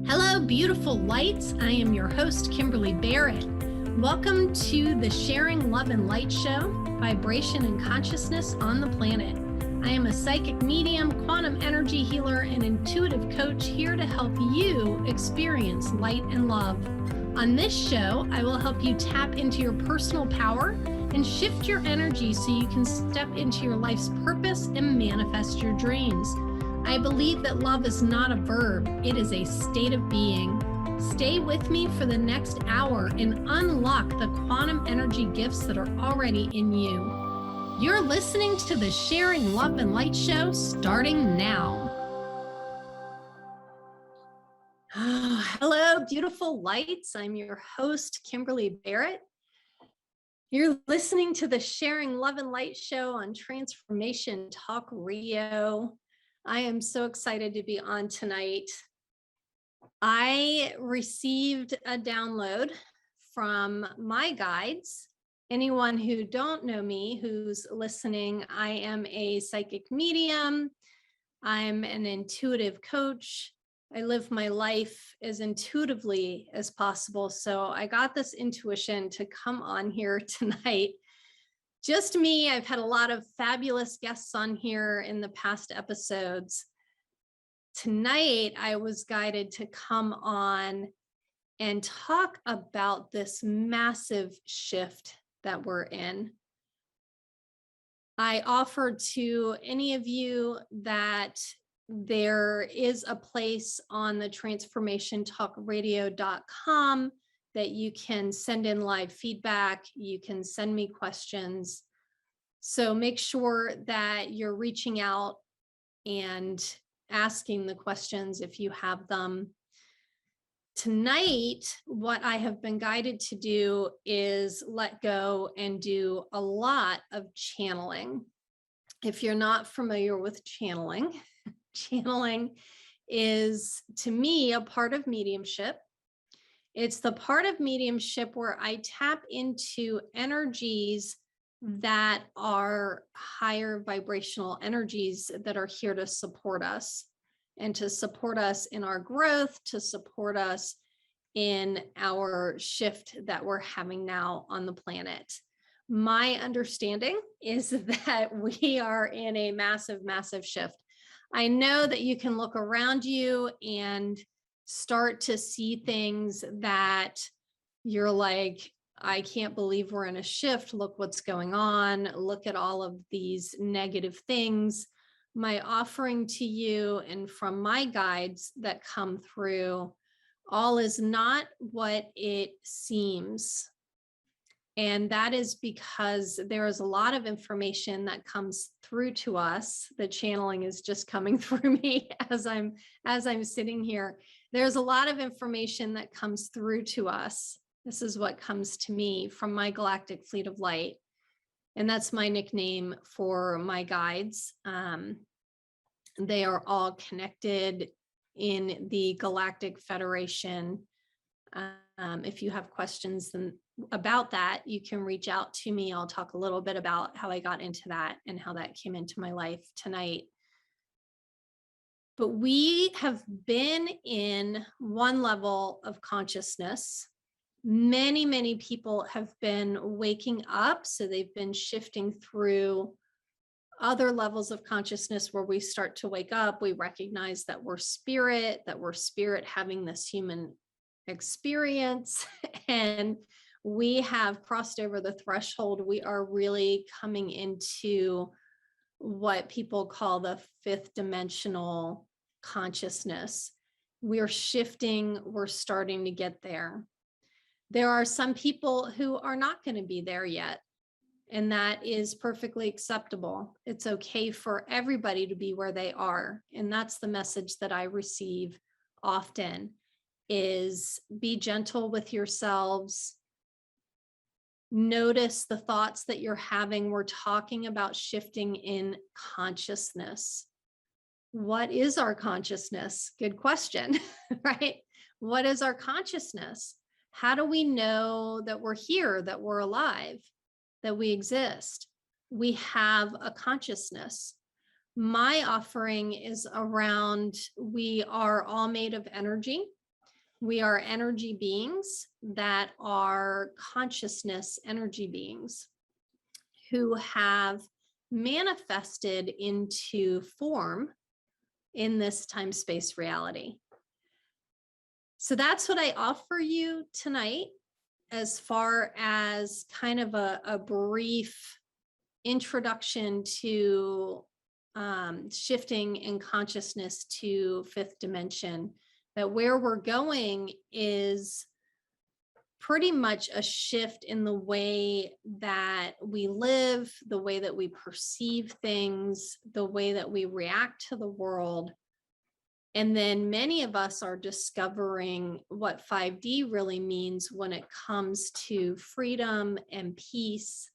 Hello, beautiful lights. I am your host, Kimberly Barrett. Welcome to the Sharing Love and Light Show, Vibration and Consciousness on the Planet. I am a psychic medium, quantum energy healer, and intuitive coach here to help you experience light and love. On this show, I will help you tap into your personal power and shift your energy so you can step into your life's purpose and manifest your dreams. I believe that love is not a verb, it is a state of being. Stay with me for the next hour and unlock the quantum energy gifts that are already in you. You're listening to the Sharing Love and Light Show starting now. Hello, beautiful lights. I'm your host, Kimberly Barrett. You're listening to the Sharing Love and Light Show on Transformation Talk Radio. I am so excited to be on tonight. I received a download from my guides. Anyone who don't know me, who's listening, I am a psychic medium. I'm an intuitive coach. I live my life as intuitively as possible. So I got this intuition to come on here tonight. Just me. I've had a lot of fabulous guests on here in the past episodes. Tonight, I was guided to come on and talk about this massive shift that we're in. I offered to any of you that there is a place on the transformationtalkradio.com that you can send in live feedback, you can send me questions. So make sure that you're reaching out and asking the questions if you have them. Tonight, what I have been guided to do is let go and do a lot of channeling. If you're not familiar with channeling, channeling is, to me, a part of mediumship. It's the part of mediumship where I tap into energies that are higher vibrational energies that are here to support us and to support us in our growth, to support us in our shift that we're having now on the planet. My understanding is that we are in a massive, massive shift. I know that you can look around you and start to see things that you're like, I can't believe we're in a shift. Look what's going on. Look at all of these negative things. My offering to you and from my guides that come through, all is not what it seems. And that is because there is a lot of information that comes through to us. The channeling is just coming through me as I'm sitting here. There's a lot of information that comes through to us. This is what comes to me from my galactic fleet of light. And that's my nickname for my guides. They are all connected in the Galactic Federation. If you have questions about that, you can reach out to me. I'll talk a little bit about how I got into that and how that came into my life tonight. But we have been in one level of consciousness. Many, many people have been waking up. So they've been shifting through other levels of consciousness where we start to wake up. We recognize that we're spirit having this human experience. And we have crossed over the threshold. We are really coming into what people call the fifth dimensional consciousness. We're shifting, we're starting to get there. There are some people who are not going to be there yet, and that is perfectly acceptable. It's okay for everybody to be where they are. And that's the message that I receive often is be gentle with yourselves. Notice the thoughts that you're having. We're talking about shifting in consciousness. What is our consciousness? Good question, right? What is our consciousness? How do we know that we're here, that we're alive? that we exist. We have a consciousness. My offering is around, we are all made of energy. We are energy beings that are consciousness energy beings who have manifested into form in this time-space reality. So that's what I offer you tonight, as far as kind of a brief introduction to shifting in consciousness to fifth dimension, that where we're going is pretty much a shift in the way that we live, the way that we perceive things, the way that we react to the world. And then many of us are discovering what 5D really means when it comes to freedom and peace,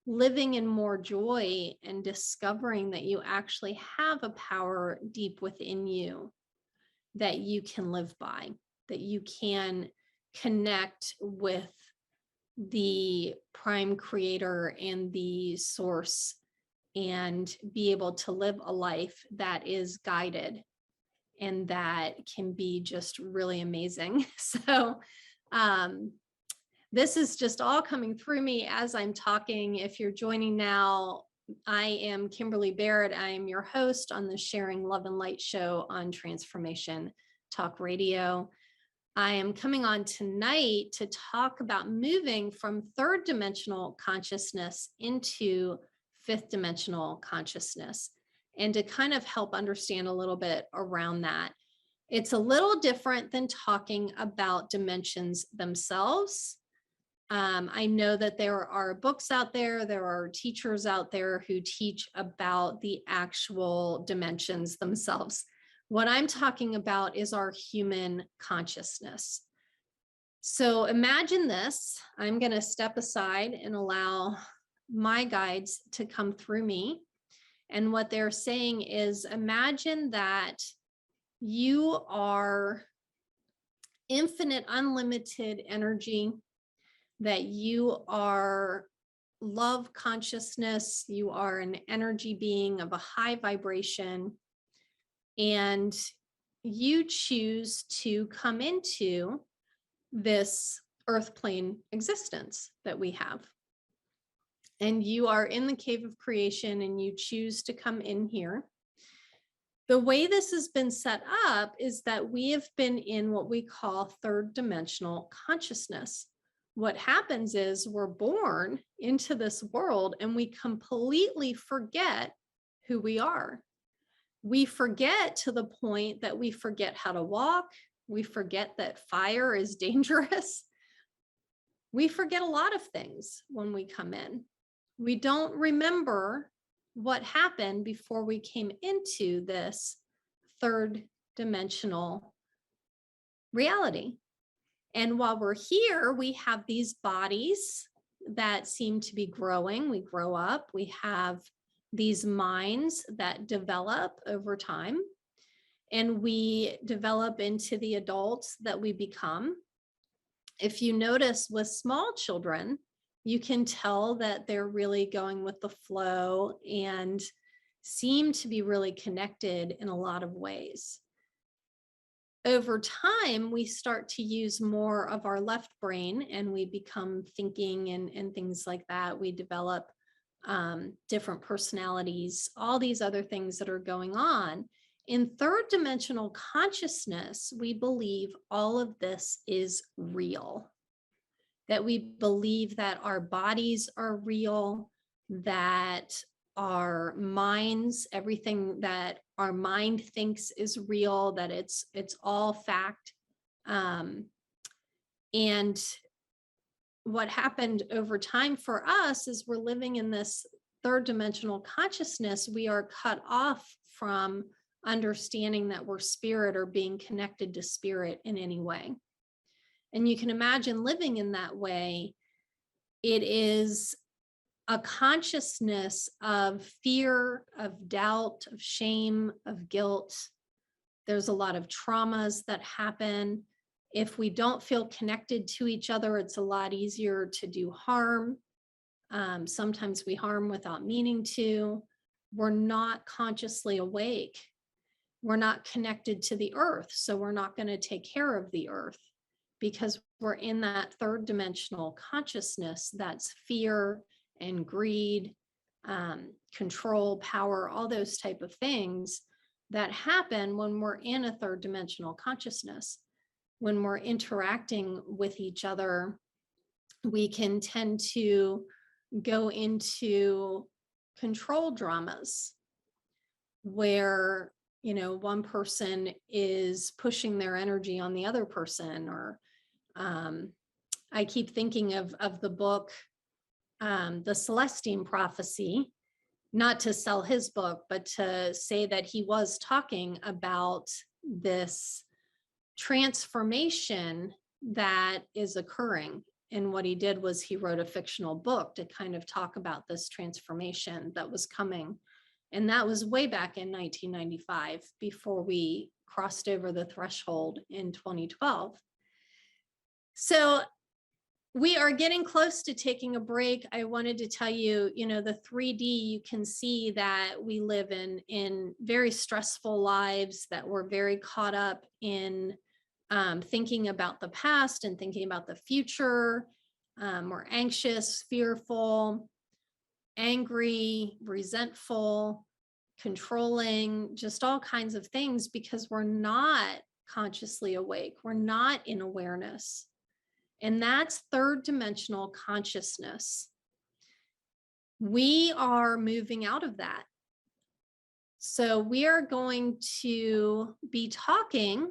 living in more joy, and discovering that you actually have a power deep within you that you can live by, that you can connect with the prime creator and the source and be able to live a life that is guided and that can be just really amazing. So this is just all coming through me as I'm talking. If you're joining now, I am Kimberly Barrett. I am your host on the Sharing Love and Light show on Transformation Talk Radio. I am coming on tonight to talk about moving from third dimensional consciousness into fifth dimensional consciousness, and to kind of help understand a little bit around that. It's a little different than talking about dimensions themselves. I know that there are books out there, there are teachers out there who teach about the actual dimensions themselves. What I'm talking about is our human consciousness. So imagine this. I'm going to step aside and allow my guides to come through me. And what they're saying is, imagine that you are infinite, unlimited energy, that you are love consciousness, you are an energy being of a high vibration, and you choose to come into this earth plane existence that we have. And you are in the cave of creation and you choose to come in here. The way this has been set up is that we have been in what we call third dimensional consciousness. What happens is we're born into this world and we completely forget who we are. We forget to the point that we forget how to walk. We forget that fire is dangerous. We forget a lot of things when we come in. We don't remember what happened before we came into this third dimensional reality. And while we're here, we have these bodies that seem to be growing. We grow up. We have these minds that develop over time. And we develop into the adults that we become. If you notice with small children, you can tell that they're really going with the flow and seem to be really connected in a lot of ways. Over time, we start to use more of our left brain and we become thinking and things like that. We develop different personalities, all these other things that are going on. In third dimensional consciousness, we believe all of this is real, that we believe that our bodies are real, that our minds, everything that our mind thinks is real, that it's all fact. And what happened over time for us is we're living in this third dimensional consciousness. We are cut off from understanding that we're spirit or being connected to spirit in any way. And you can imagine living in that way. It is a consciousness of fear, of doubt, of shame, of guilt. There's a lot of traumas that happen. If we don't feel connected to each other, it's a lot easier to do harm. Sometimes we harm without meaning to. We're not consciously awake. We're not connected to the earth. So we're not going to take care of the earth because we're in that third dimensional consciousness. That's fear and greed, control, power, all those type of things that happen when we're in a third dimensional consciousness. When we're interacting with each other, we can tend to go into control dramas where, you know, one person is pushing their energy on the other person. Or I keep thinking of the book, The Celestine Prophecy, not to sell his book, but to say that he was talking about this transformation that is occurring. And what he did was he wrote a fictional book to kind of talk about this transformation that was coming. And that was way back in 1995, before we crossed over the threshold in 2012. So we are getting close to taking a break. I wanted to tell you, you know, the 3D, you can see that we live in very stressful lives, that we're very caught up in thinking about the past and thinking about the future. We're anxious, fearful, angry, resentful, controlling, just all kinds of things because we're not consciously awake. We're not in awareness. And that's third dimensional consciousness. We are moving out of that. So we are going to be talking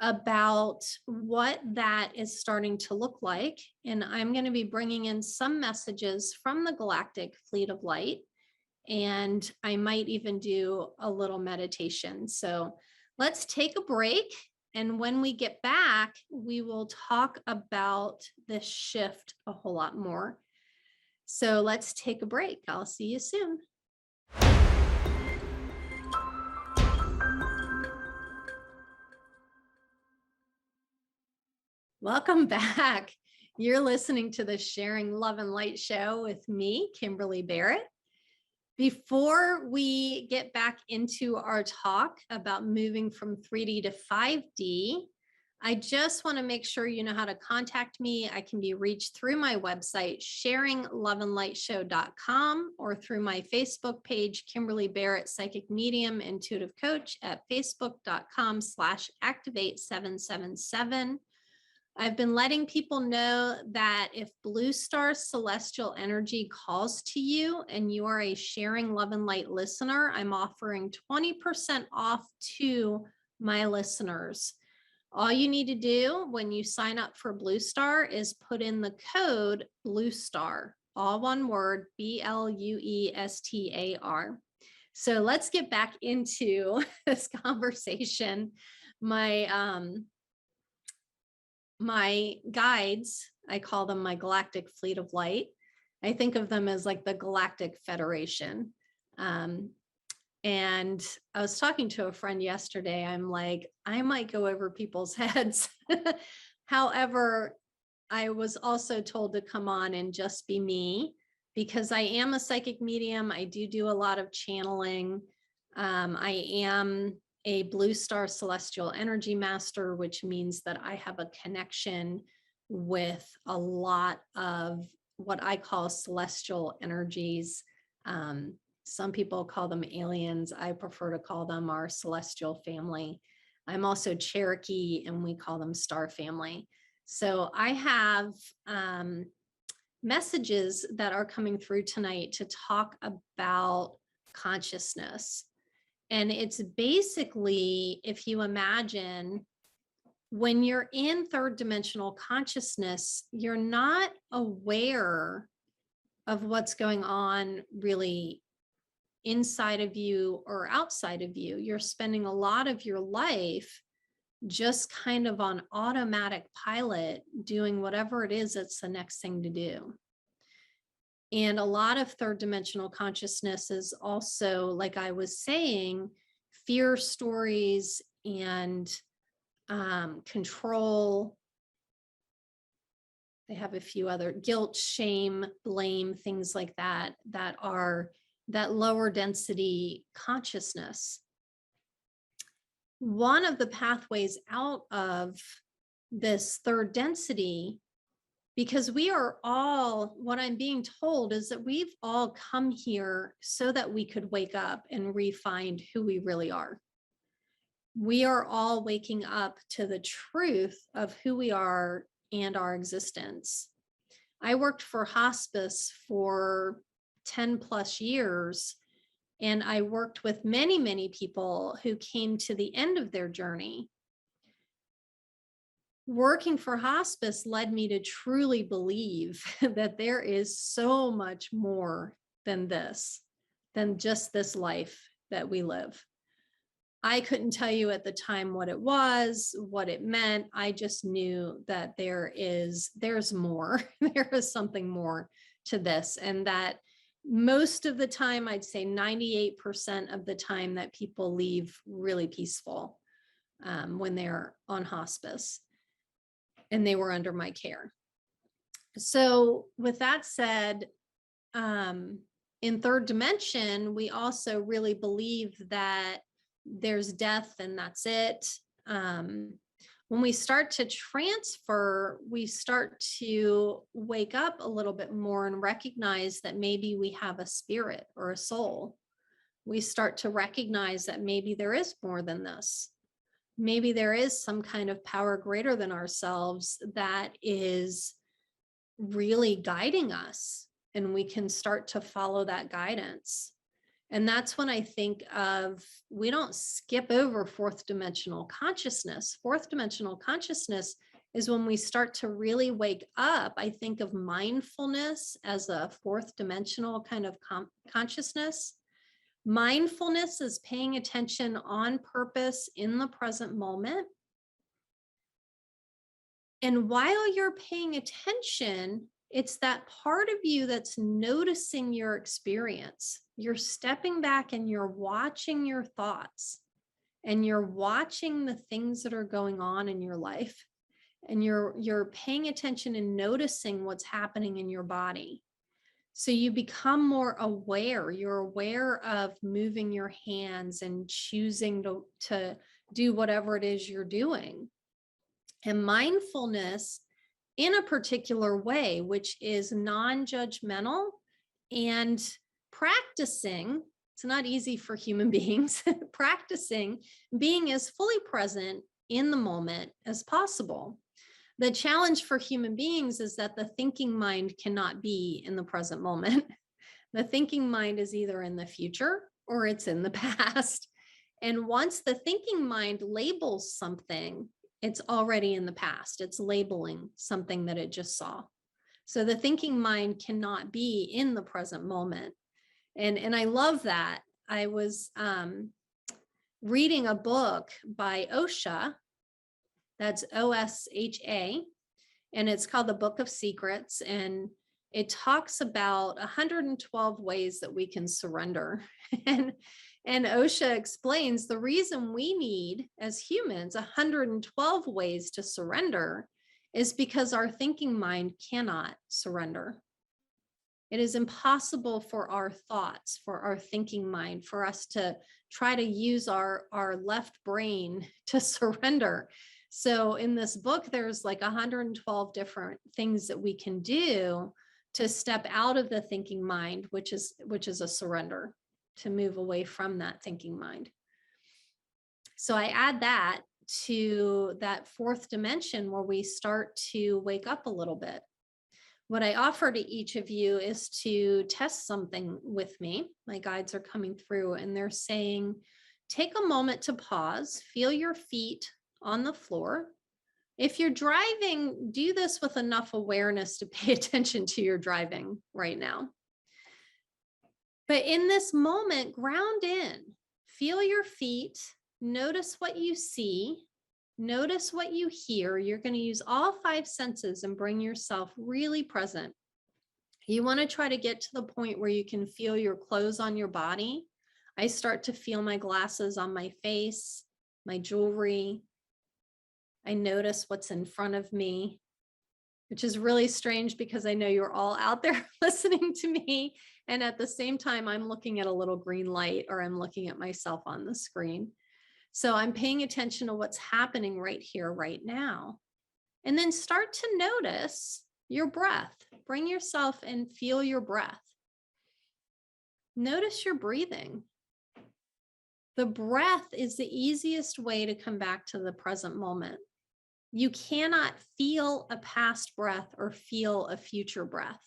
about what that is starting to look like. And I'm going to be bringing in some messages from the Galactic Fleet of Light. And I might even do a little meditation. So let's take a break. And when we get back, we will talk about this shift a whole lot more. So let's take a break. I'll see you soon. Welcome back. You're listening to the Sharing Love and Light show with me, Kimberly Barrett. Before we get back into our talk about moving from 3D to 5D, I just want to make sure you know how to contact me. I can be reached through my website, sharingloveandlightshow.com, or through my Facebook page, Kimberly Barrett, Psychic Medium, Intuitive Coach, at facebook.com/activate777. I've been letting people know that if Blue Star Celestial Energy calls to you and you are a Sharing Love and Light listener, I'm offering 20% off to my listeners. All you need to do when you sign up for Blue Star is put in the code Blue Star, all one word, BLUESTAR. So let's get back into this conversation. My guides, I call them my Galactic Fleet of Light. I think of them as like the Galactic Federation. And I was talking to a friend yesterday. I'm like, I might go over people's heads. However, I was also told to come on and just be me because I am a psychic medium. I do a lot of channeling. I am a Blue Star Celestial Energy Master, which means that I have a connection with a lot of what I call celestial energies. Some people call them aliens. I prefer to call them our celestial family. I'm also Cherokee, and we call them star family. So I have messages that are coming through tonight to talk about consciousness. And it's basically, if you imagine, when you're in third dimensional consciousness, you're not aware of what's going on really inside of you or outside of you. You're spending a lot of your life just kind of on automatic pilot, doing whatever it is that's the next thing to do. And a lot of third dimensional consciousness is also, like I was saying, fear stories and control They have a few other guilt, shame, blame, things like that, that are that lower density consciousness. One of the pathways out of this third density, because we are all, what I'm being told is that we've all come here so that we could wake up and re-find who we really are. We are all waking up to the truth of who we are and our existence. I worked for hospice for 10 plus years, and I worked with many, many people who came to the end of their journey. Working for hospice led me to truly believe that there is so much more than this, than just this life that we live. I couldn't tell you at the time what it was, what it meant. I just knew that there's more. There is something more to this, and that most of the time, I'd say 98% of the time, that people leave really peaceful when they're on hospice and they were under my care. So with that said, in third dimension, we also really believe that there's death and that's it. When we start to transfer, we start to wake up a little bit more and recognize that maybe we have a spirit or a soul. We start to recognize that maybe there is more than this. Maybe there is some kind of power greater than ourselves that is really guiding us, and we can start to follow that guidance. And that's when I think of, we don't skip over fourth dimensional consciousness. Fourth dimensional consciousness is when we start to really wake up. I think of mindfulness as a fourth dimensional kind of consciousness. Mindfulness is paying attention on purpose in the present moment. And while you're paying attention, it's that part of you that's noticing your experience. You're stepping back and you're watching your thoughts, and you're watching the things that are going on in your life, and you're paying attention and noticing what's happening in your body. So you become more aware. You're aware of moving your hands and choosing to do whatever it is you're doing. And mindfulness in a particular way, which is non-judgmental and practicing, it's not easy for human beings, practicing being as fully present in the moment as possible. The challenge for human beings is that the thinking mind cannot be in the present moment. The thinking mind is either in the future or it's in the past. And once the thinking mind labels something, it's already in the past. It's labeling something that it just saw. So the thinking mind cannot be in the present moment. And I love that. I was reading a book by Osha, that's OSHA, and it's called The Book of Secrets. And it talks about 112 ways that we can surrender. And Osha explains the reason we need, as humans, 112 ways to surrender is because our thinking mind cannot surrender. It is impossible for our thoughts, for our thinking mind, for us to try to use our left brain to surrender. So in this book, there's like 112 different things that we can do to step out of the thinking mind, which is a surrender, to move away from that thinking mind. So I add that to that fourth dimension where we start to wake up a little bit. What I offer to each of you is to test something with me. My guides are coming through and they're saying, take a moment to pause, feel your feet on the floor. If you're driving, do this with enough awareness to pay attention to your driving right now. But in this moment, ground in, feel your feet, notice what you see, notice what you hear. You're going to use all 5 senses and bring yourself really present. You want to try to get to the point where you can feel your clothes on your body. I start to feel my glasses on my face, my jewelry. I notice what's in front of me. which is really strange because I know you're all out there listening to me. And at the same time, I'm looking at a little green light, or I'm looking at myself on the screen. So I'm paying attention to what's happening right here, right now. And then start to notice your breath. Bring yourself and feel your breath. Notice your breathing. The breath is the easiest way to come back to the present moment. You cannot feel a past breath or feel a future breath.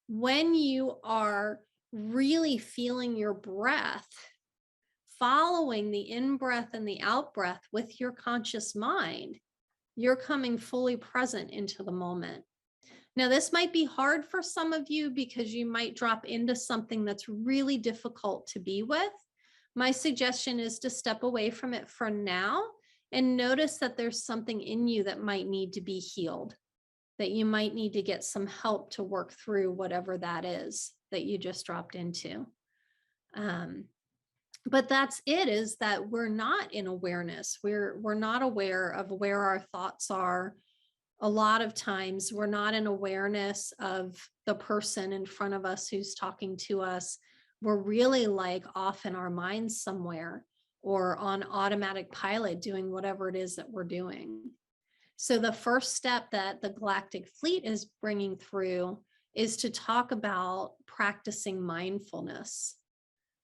When you are really feeling your breath, following the in-breath and the out-breath with your conscious mind, you're coming fully present into the moment. Now, this might be hard for some of you because you might drop into something that's really difficult to be with. My suggestion is to step away from it for now and notice that there's something in you that might need to be healed, that you might need to get some help to work through whatever that is that you just dropped into. But that's it, is that we're not in awareness. We're not aware of where our thoughts are. A lot of times we're not in awareness of the person in front of us who's talking to us. We're really like off in our minds somewhere, or on automatic pilot doing whatever it is that we're doing. So the first step that the Galactic Fleet is bringing through is to talk about practicing mindfulness,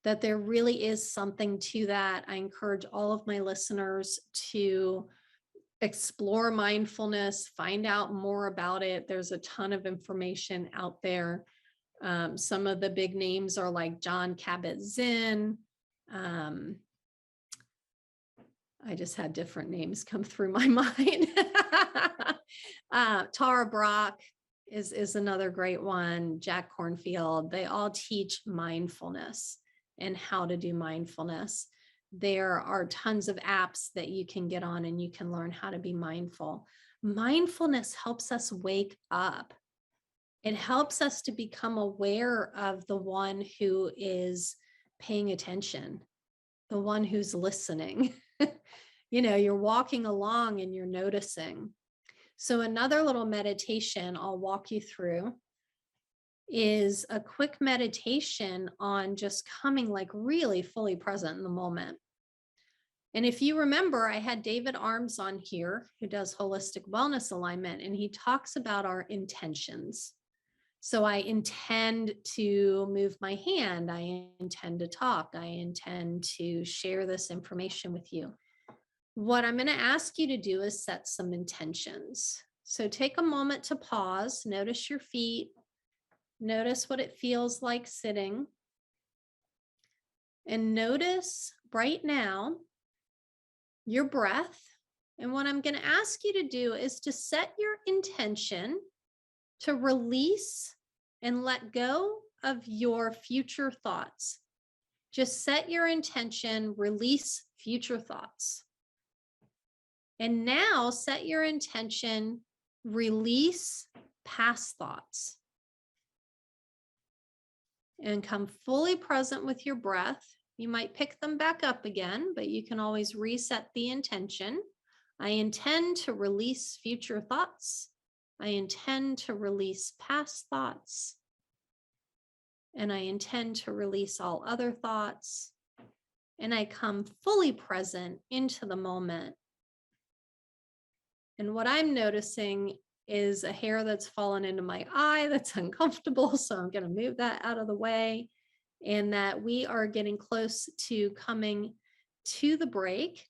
that there really is something to that. I encourage all of my listeners to explore mindfulness, find out more about it. There's a ton of information out there. Some of the big names are like John Kabat-Zinn. I just had different names come through my mind. Tara Brach is another great one. Jack Kornfield. They all teach mindfulness and how to do mindfulness. There are tons of apps that you can get on and you can learn how to be mindful. Mindfulness helps us wake up. It helps us to become aware of the one who is paying attention, the one who's listening. You're walking along and you're noticing. So another little meditation I'll walk you through is a quick meditation on just coming like really fully present in the moment. And if you remember, I had David Arms on here, who does holistic wellness alignment, and he talks about our intentions. So I intend to move my hand. I intend to talk. I intend to share this information with you. What I'm going to ask you to do is set some intentions. So take a moment to pause, notice your feet, notice what it feels like sitting, and notice right now your breath. And what I'm going to ask you to do is to set your intention to release and let go of your future thoughts. Just set your intention, release future thoughts. And now set your intention, release past thoughts. And come fully present with your breath. You might pick them back up again, but you can always reset the intention. I intend to release future thoughts. I intend to release past thoughts. And I intend to release all other thoughts. And I come fully present into the moment. And what I'm noticing is a hair that's fallen into my eye that's uncomfortable. So I'm going to move that out of the way. And that we are getting close to coming to the break.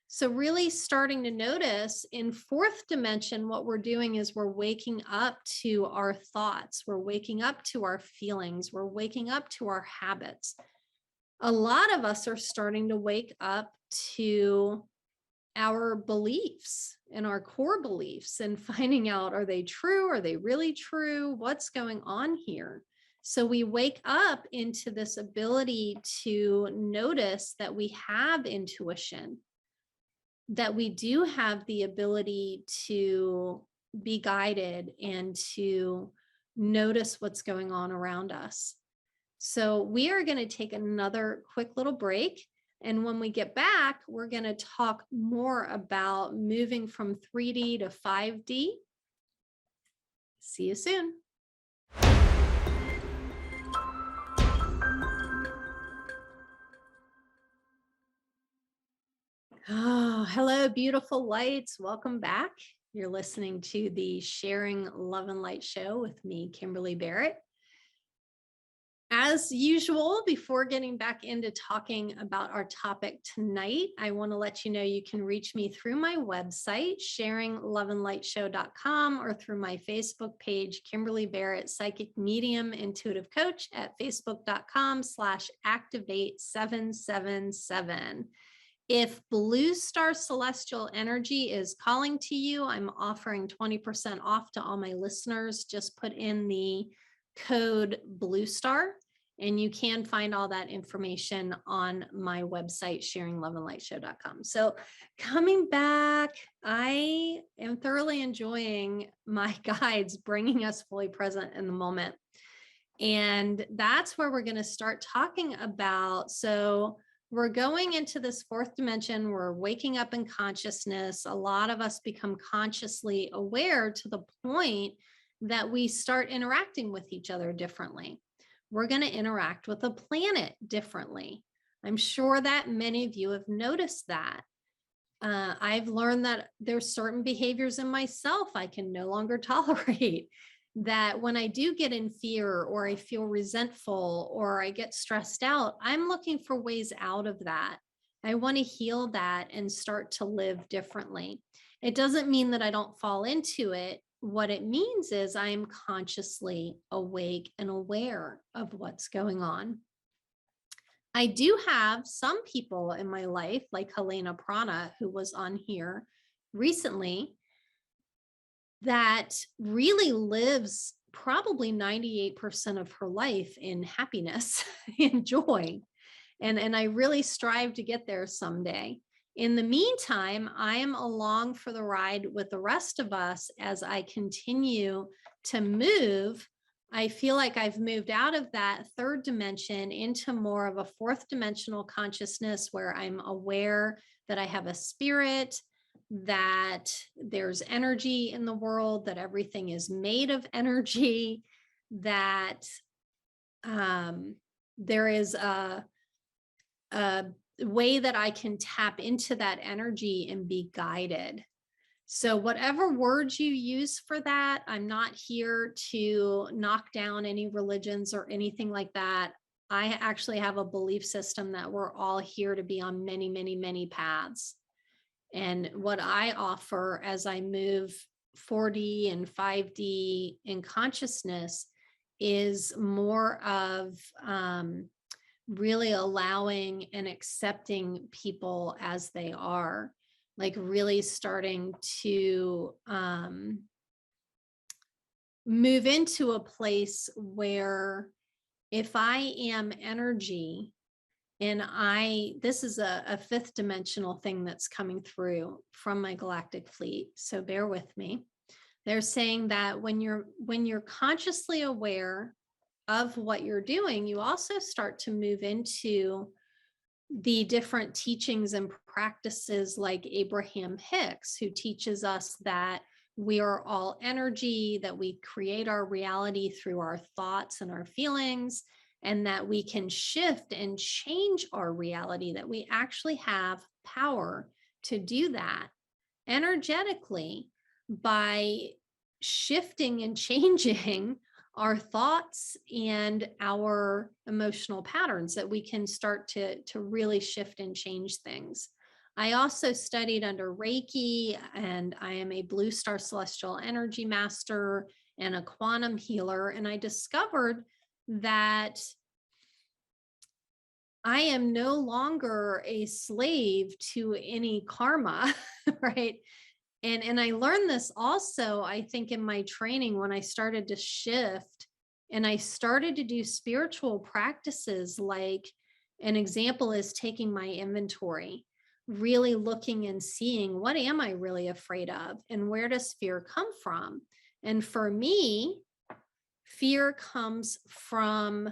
So really starting to notice in fourth dimension, what we're doing is we're waking up to our thoughts. We're waking up to our feelings. We're waking up to our habits. A lot of us are starting to wake up to our beliefs and our core beliefs and finding out, are they true? Are they really true? What's going on here? So we wake up into this ability to notice that we have intuition, that we do have the ability to be guided and to notice what's going on around us. So we are going to take another quick little break. And when we get back, we're going to talk more about moving from 3D to 5D. See you soon. Oh, hello, beautiful lights. Welcome back. You're listening to the Sharing Love and Light show with me, Kimberly Barrett. As usual, before getting back into talking about our topic tonight, I want to let you know you can reach me through my website, sharingloveandlightshow.com, or through my Facebook page, Kimberly Barrett, Psychic Medium Intuitive Coach, at facebook.com/activate777. If Blue Star Celestial Energy is calling to you, I'm offering 20% off to all my listeners. Just put in the code Blue Star, and you can find all that information on my website, sharingloveandlightshow.com. So coming back, I am thoroughly enjoying my guides bringing us fully present in the moment. And that's where we're going to start talking about. So we're going into this fourth dimension. We're waking up in consciousness. A lot of us become consciously aware to the point that we start interacting with each other differently. We're going to interact with the planet differently. I'm sure that many of you have noticed that. I've learned that there's certain behaviors in myself I can no longer tolerate. That when I do get in fear, or I feel resentful, or I get stressed out, I'm looking for ways out of that. I want to heal that and start to live differently. It doesn't mean that I don't fall into it. What it means is I am consciously awake and aware of what's going on. I do have some people in my life, like Helena Prana, who was on here recently, that really lives probably 98% of her life in happiness and joy. And I really strive to get there someday. In the meantime, I am along for the ride with the rest of us as I continue to move. I feel like I've moved out of that third dimension into more of a fourth dimensional consciousness, where I'm aware that I have a spirit, that there's energy in the world, that everything is made of energy, that there is a way that I can tap into that energy and be guided. So whatever words you use for that, I'm not here to knock down any religions or anything like that. I actually have a belief system that we're all here to be on many, many, many paths. And what I offer as I move 4D and 5D in consciousness is more of really allowing and accepting people as they are, like really starting to move into a place where if I am energy, and this is a fifth dimensional thing that's coming through from my galactic fleet, so bear with me. They're saying that when you're consciously aware of what you're doing, you also start to move into the different teachings and practices, like Abraham Hicks, who teaches us that we are all energy, that we create our reality through our thoughts and our feelings, and that we can shift and change our reality, that we actually have power to do that energetically by shifting and changing our thoughts and our emotional patterns, that we can start to really shift and change things. I also studied under Reiki, and I am a Blue Star Celestial Energy Master and a quantum healer. And I discovered that I am no longer a slave to any karma, right? And I learned this also, I think, in my training, when I started to shift and I started to do spiritual practices. Like an example is taking my inventory, really looking and seeing, what am I really afraid of, and where does fear come from? And for me, fear comes from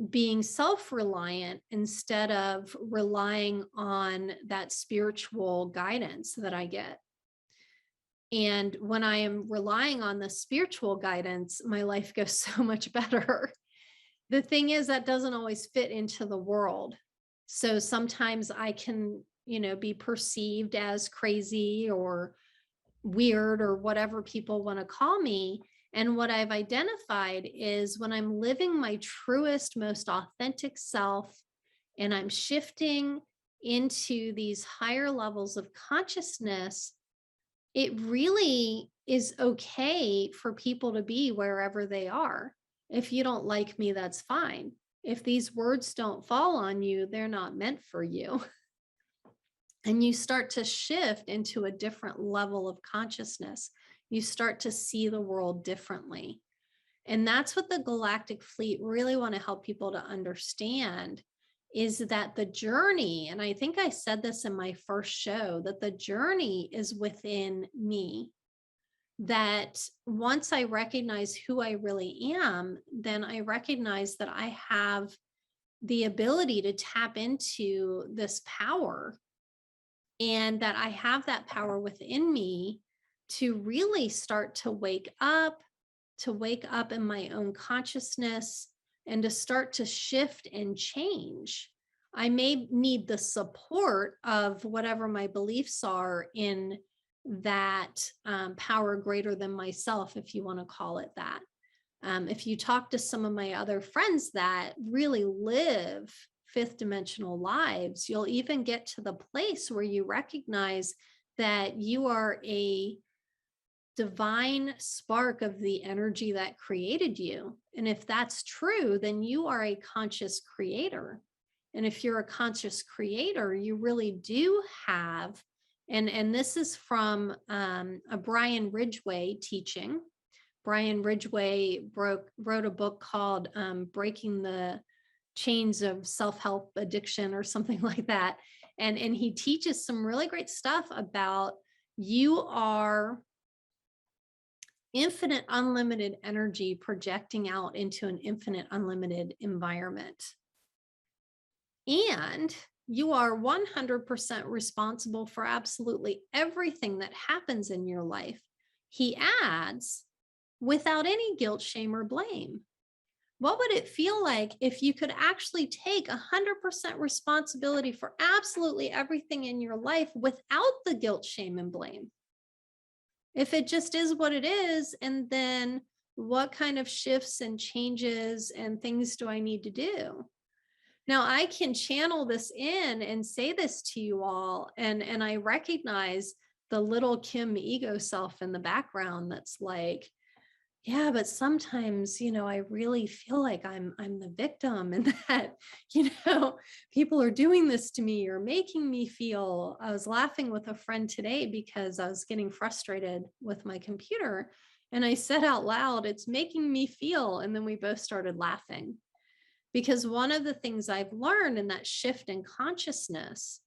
being self-reliant instead of relying on that spiritual guidance that I get. And when I am relying on the spiritual guidance, my life goes so much better. The thing is, that doesn't always fit into the world. So sometimes I can, be perceived as crazy or weird or whatever people want to call me. And what I've identified is when I'm living my truest, most authentic self, and I'm shifting into these higher levels of consciousness, it really is okay for people to be wherever they are. If you don't like me, that's fine. If these words don't fall on you, they're not meant for you. And you start to shift into a different level of consciousness. You start to see the world differently. And that's what the Galactic Fleet really want to help people to understand, is that the journey, and I think I said this in my first show, that the journey is within me. That once I recognize who I really am, then I recognize that I have the ability to tap into this power, and that I have that power within me to really start to wake up in my own consciousness, and to start to shift and change. I may need the support of whatever my beliefs are in that power greater than myself, if you want to call it that. If you talk to some of my other friends that really live fifth dimensional lives, you'll even get to the place where you recognize that you are a divine spark of the energy that created you. And if that's true, then you are a conscious creator. And if you're a conscious creator, you really do have, and this is from a Brian Ridgway teaching. Brian Ridgway wrote a book called Breaking the Chains of Self-Help Addiction or something like that. And he teaches some really great stuff about you are infinite, unlimited energy projecting out into an infinite, unlimited environment. And you are 100% responsible for absolutely everything that happens in your life. He adds, without any guilt, shame, or blame. What would it feel like if you could actually take 100% responsibility for absolutely everything in your life without the guilt, shame, and blame? If it just is what it is, and then what kind of shifts and changes and things do I need to do? Now, I can channel this in and say this to you all, and I recognize the little Kim ego self in the background that's like, yeah, but sometimes, I really feel like I'm the victim, and that, people are doing this to me or making me feel. I was laughing with a friend today because I was getting frustrated with my computer, and I said out loud, "It's making me feel," and then we both started laughing. Because one of the things I've learned in that shift in consciousness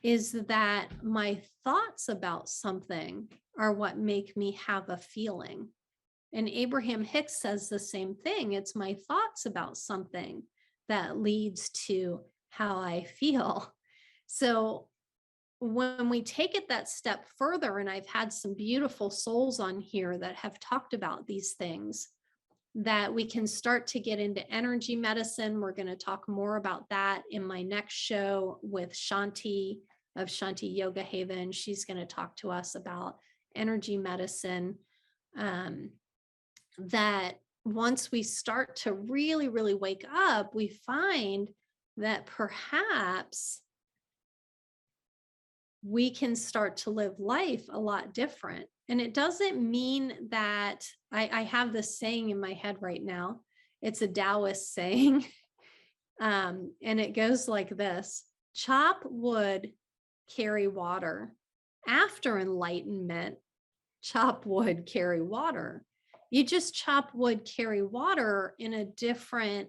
is that my thoughts about something are what make me have a feeling. And Abraham Hicks says the same thing. It's my thoughts about something that leads to how I feel. So when we take it that step further, and I've had some beautiful souls on here that have talked about these things, that we can start to get into energy medicine. We're going to talk more about that in my next show with Shanti of Shanti Yoga Haven. She's going to talk to us about energy medicine. That once we start to really, really wake up, we find that perhaps we can start to live life a lot different. And it doesn't mean that I have this saying in my head right now. It's a Taoist saying, and it goes like this: chop wood, carry water. After enlightenment, chop wood, carry water. You just chop wood, carry water in a different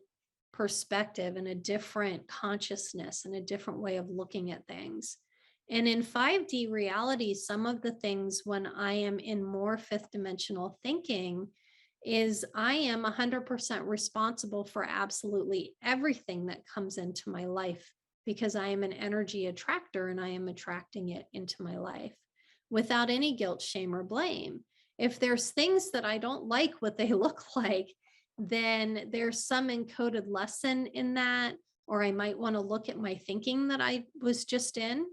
perspective, in a different consciousness, in a different way of looking at things. And in 5D reality, some of the things when I am in more fifth dimensional thinking is I am 100% responsible for absolutely everything that comes into my life, because I am an energy attractor and I am attracting it into my life. without any guilt, shame, or blame. If there's things that I don't like what they look like, then there's some encoded lesson in that, or I might want to look at my thinking that I was just in.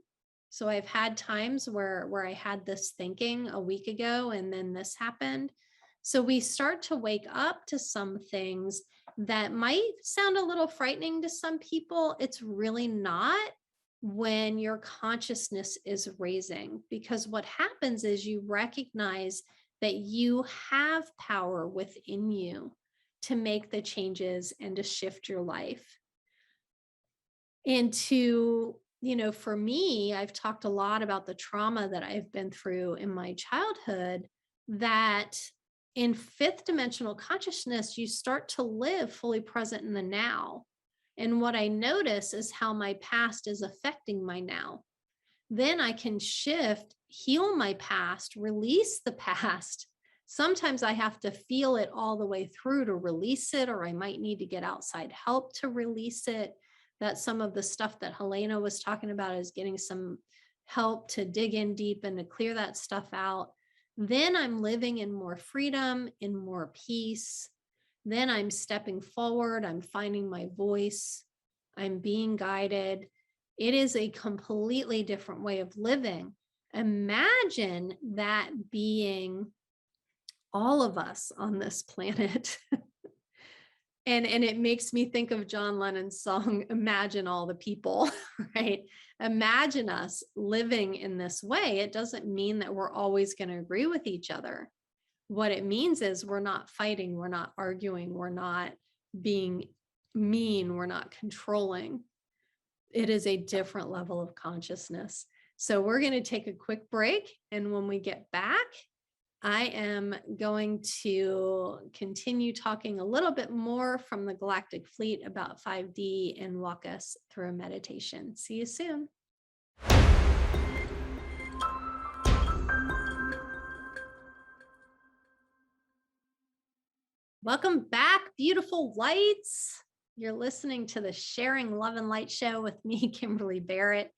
So I've had times where I had this thinking a week ago and then this happened. So we start to wake up to some things that might sound a little frightening to some people. It's really not when your consciousness is raising, because what happens is you recognize that you have power within you to make the changes and to shift your life. And to, for me, I've talked a lot about the trauma that I've been through in my childhood, that in fifth dimensional consciousness, you start to live fully present in the now. And what I notice is how my past is affecting my now. Then I can shift, heal my past, release the past. Sometimes I have to feel it all the way through to release it, or I might need to get outside help to release it. That's some of the stuff that Helena was talking about, is getting some help to dig in deep and to clear that stuff out. Then I'm living in more freedom, in more peace. Then I'm stepping forward. I'm finding my voice. I'm being guided. It is a completely different way of living. Imagine that being all of us on this planet. And it makes me think of John Lennon's song, Imagine All the People, right? Imagine us living in this way. It doesn't mean that we're always going to agree with each other. What it means is we're not fighting, we're not arguing, we're not being mean, we're not controlling. It is a different level of consciousness. So we're going to take a quick break. And when we get back, I am going to continue talking a little bit more from the Galactic Fleet about 5D and walk us through a meditation. See you soon. Welcome back, beautiful lights. You're listening to the Sharing Love and Light show with me, Kimberly Barrett.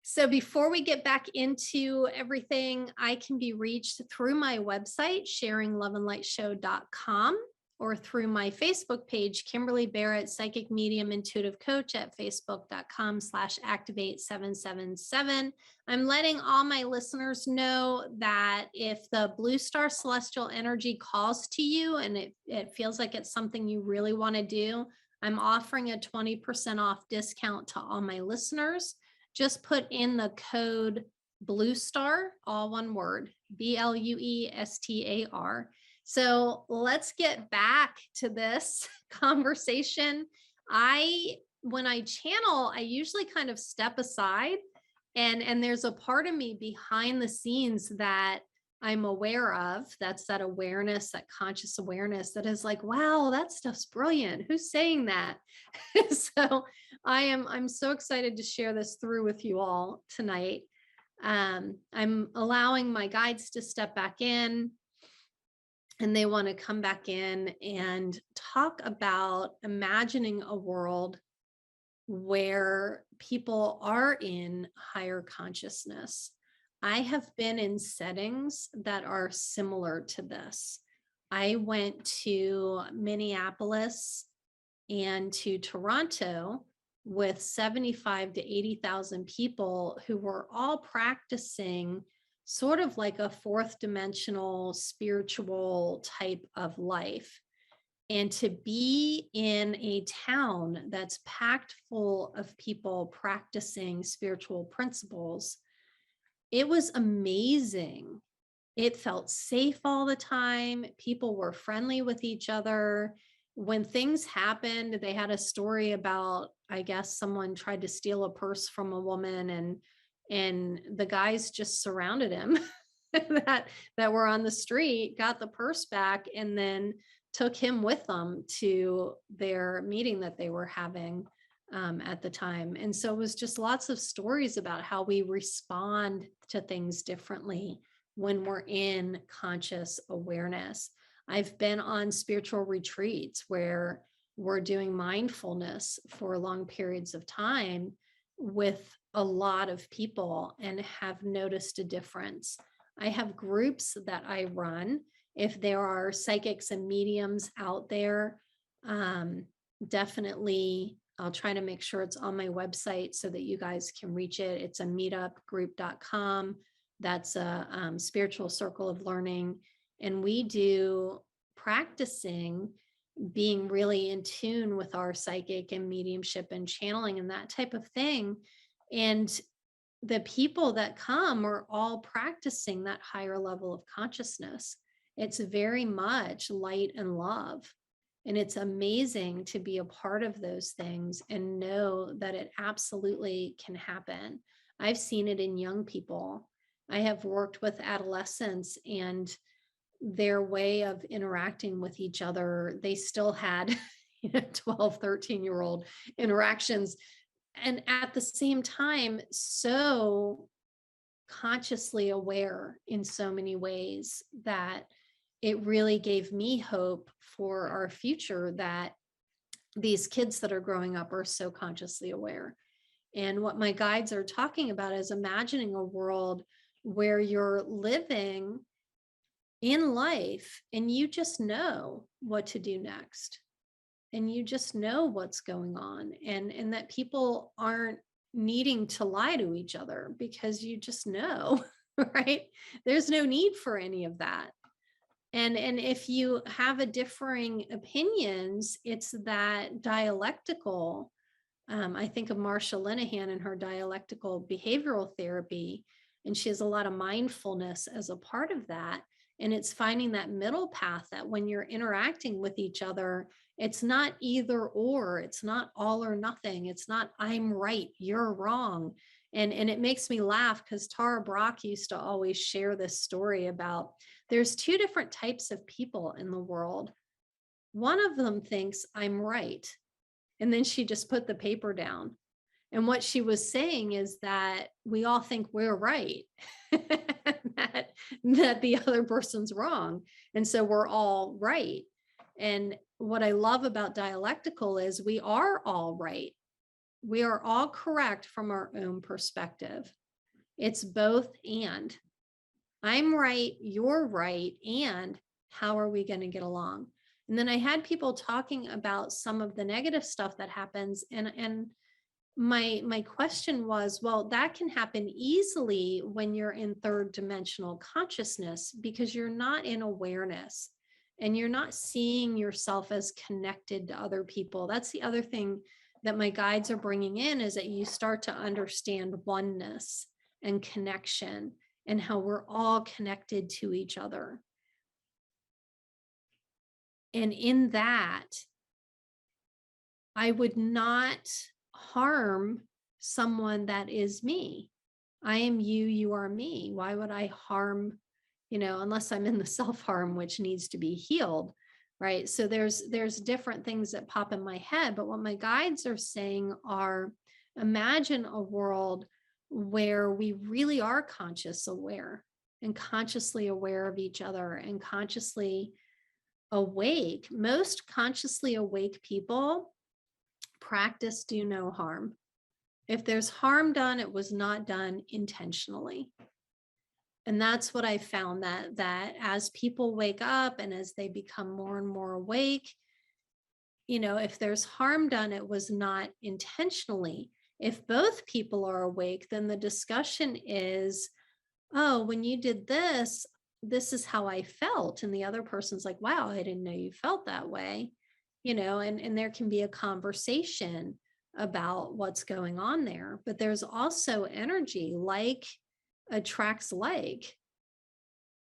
So before we get back into everything, I can be reached through my website, sharingloveandlightshow.com, or through my Facebook page, Kimberly Barrett, Psychic Medium Intuitive Coach, at facebook.com/activate777. I'm letting all my listeners know that if the Blue Star Celestial Energy calls to you and it feels like it's something you really want to do, I'm offering a 20% off discount to all my listeners. Just put in the code Blue Star, all one word, BLUESTAR. So let's get back to this conversation. When I channel, I usually kind of step aside, and there's a part of me behind the scenes that I'm aware of. That's that awareness, that conscious awareness that is like, wow, that stuff's brilliant. Who's saying that? So I'm so excited to share this through with you all tonight. I'm allowing my guides to step back in, and they want to come back in and talk about imagining a world where people are in higher consciousness. I have been in settings that are similar to this. I went to Minneapolis and to Toronto with 75 to 80,000 people who were all practicing sort of like a fourth dimensional spiritual type of life. And to be in a town that's packed full of people practicing spiritual principles, it was amazing. It felt safe all the time. People were friendly with each other. When things happened, they had a story about, I guess, someone tried to steal a purse from a woman, and the guys just surrounded him that were on the street, got the purse back, and then took him with them to their meeting that they were having at the time. And so it was just lots of stories about how we respond to things differently when we're in conscious awareness. I've been on spiritual retreats where we're doing mindfulness for long periods of time. with a lot of people and have noticed a difference. I have groups that I run. If there are psychics and mediums out there, um, definitely I'll try to make sure it's on my website so that you guys can reach it. It's a meetupgroup.com. That's a spiritual circle of learning. And we do practicing being really in tune with our psychic and mediumship and channeling and that type of thing. And the people that come are all practicing that higher level of consciousness. It's very much light and love. And it's amazing to be a part of those things and know that it absolutely can happen. I've seen it in young people. I have worked with adolescents, and their way of interacting with each other, they still had 12, 13-year-old interactions. And at the same time, so consciously aware in so many ways that it really gave me hope for our future, that these kids that are growing up are so consciously aware. And what my guides are talking about is imagining a world where you're living in life and you just know what to do next, and you just know what's going on, and that people aren't needing to lie to each other because you just know. Right? There's no need for any of that. And if you have a differing opinions, it's that dialectical. I think of Marsha Linehan and her dialectical behavioral therapy, and she has a lot of mindfulness as a part of that. And it's finding that middle path, that when you're interacting with each other, it's not either or, it's not all or nothing. It's not I'm right, you're wrong. And it makes me laugh because Tara Brach used to always share this story about there's two different types of people in the world. One of them thinks I'm right. And then she just put the paper down. And what she was saying is that we all think we're right, that the other person's wrong. And so we're all right. And what I love about dialectical is we are all right. We are all correct from our own perspective. It's both and. I'm right, you're right, and how are we going to get along? And then I had people talking about some of the negative stuff that happens, and my question was, well, that can happen easily when you're in third dimensional consciousness, because you're not in awareness and you're not seeing yourself as connected to other people. That's the other thing that my guides are bringing in, is that you start to understand oneness and connection and how we're all connected to each other. And in that, I would not harm someone that is me. I am you, you are me. Why would I harm, unless I'm in the self-harm, which needs to be healed, right? So there's different things that pop in my head, but what my guides are saying are, imagine a world where we really are conscious aware and consciously aware of each other and consciously awake. Most consciously awake people practice do no harm. If there's harm done, it was not done intentionally. And that's what I found, that as people wake up and as they become more and more awake, if there's harm done, it was not intentionally. If both people are awake, then the discussion is, oh, when you did this, this is how I felt. And the other person's like, wow, I didn't know you felt that way. And there can be a conversation about what's going on there. But there's also energy, like attracts like.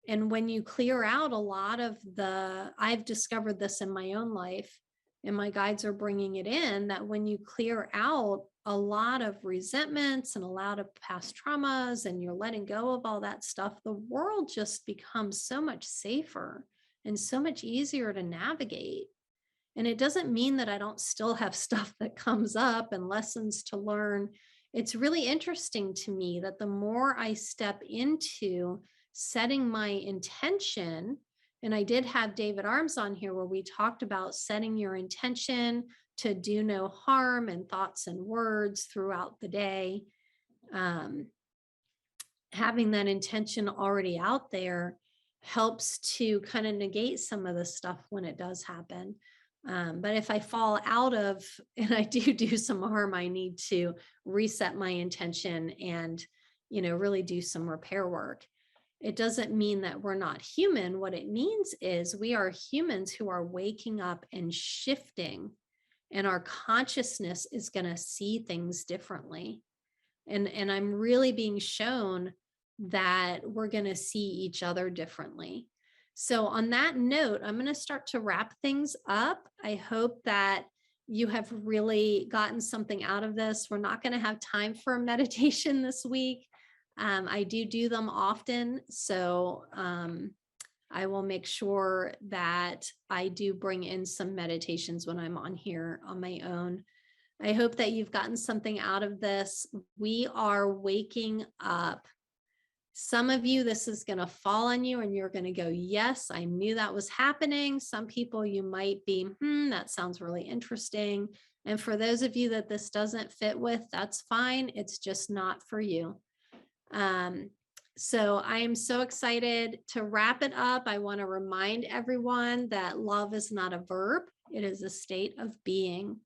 And when you clear out a lot of I've discovered this in my own life, and my guides are bringing it in, that when you clear out a lot of resentments and a lot of past traumas, and you're letting go of all that stuff, the world just becomes so much safer and so much easier to navigate. And it doesn't mean that I don't still have stuff that comes up and lessons to learn. It's really interesting to me that the more I step into setting my intention And I did have David Arms on here where we talked about setting your intention to do no harm in thoughts and words throughout the day. Having that intention already out there helps to kind of negate some of the stuff when it does happen. But if I fall out of, and I do some harm, I need to reset my intention and, really do some repair work. It doesn't mean that we're not human. What it means is we are humans who are waking up and shifting, and our consciousness is going to see things differently. And I'm really being shown that we're going to see each other differently. So on that note, I'm going to start to wrap things up. I hope that you have really gotten something out of this. We're not going to have time for a meditation this week. I do them often. So I will make sure that I do bring in some meditations when I'm on here on my own. I hope that you've gotten something out of this. We are waking up. Some of you, this is going to fall on you and you're going to go, yes, I knew that was happening. Some people, you might be, that sounds really interesting. And for those of you that this doesn't fit with, that's fine. It's just not for you. So I am so excited to wrap it up. I want to remind everyone that love is not a verb. It is a state of being,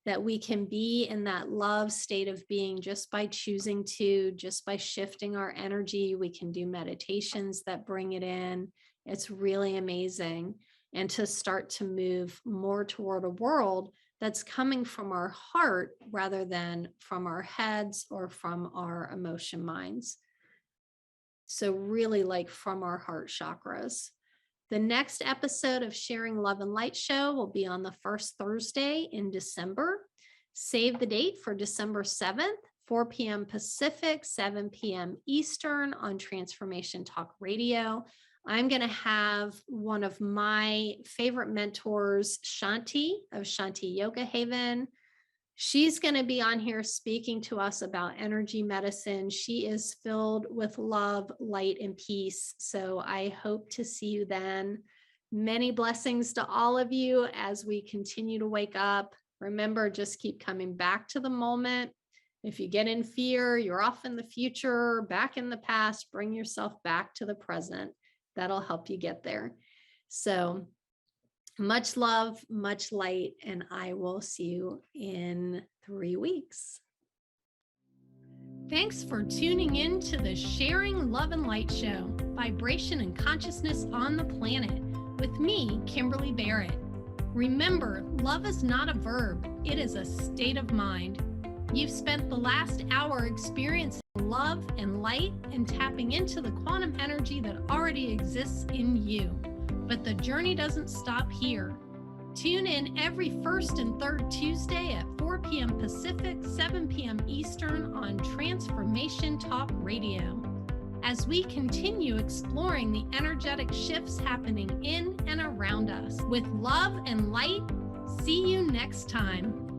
that we can be in that love state of being just by choosing to, just by shifting our energy. We can do meditations that bring it in. It's really amazing. And to start to move more toward a world that's coming from our heart rather than from our heads or from our emotion minds. So really like from our heart chakras. The next episode of Sharing Love and Light Show will be on the first Thursday in December. Save the date for December 7th, 4 p.m. Pacific, 7 p.m. Eastern on Transformation Talk Radio. I'm going to have one of my favorite mentors, Shanti of Shanti Yoga Haven. She's going to be on here speaking to us about energy medicine. She is filled with love, light, and peace. So I hope to see you then. Many blessings to all of you as we continue to wake up. Remember, just keep coming back to the moment. If you get in fear, you're off in the future, back in the past, bring yourself back to the present. That'll help you get there. So much love, much light, and I will see you in 3 weeks. Thanks for tuning in to the Sharing Love and Light Show, Vibration and Consciousness on the Planet, with me, Kimberly Barrett. Remember, love is not a verb, it is a state of mind. You've spent the last hour experiencing love and light and tapping into the quantum energy that already exists in you. But the journey doesn't stop here. Tune in every first and third Tuesday at 4 p.m. Pacific, 7 p.m. Eastern on Transformation Talk Radio, as we continue exploring the energetic shifts happening in and around us. With love and light, see you next time.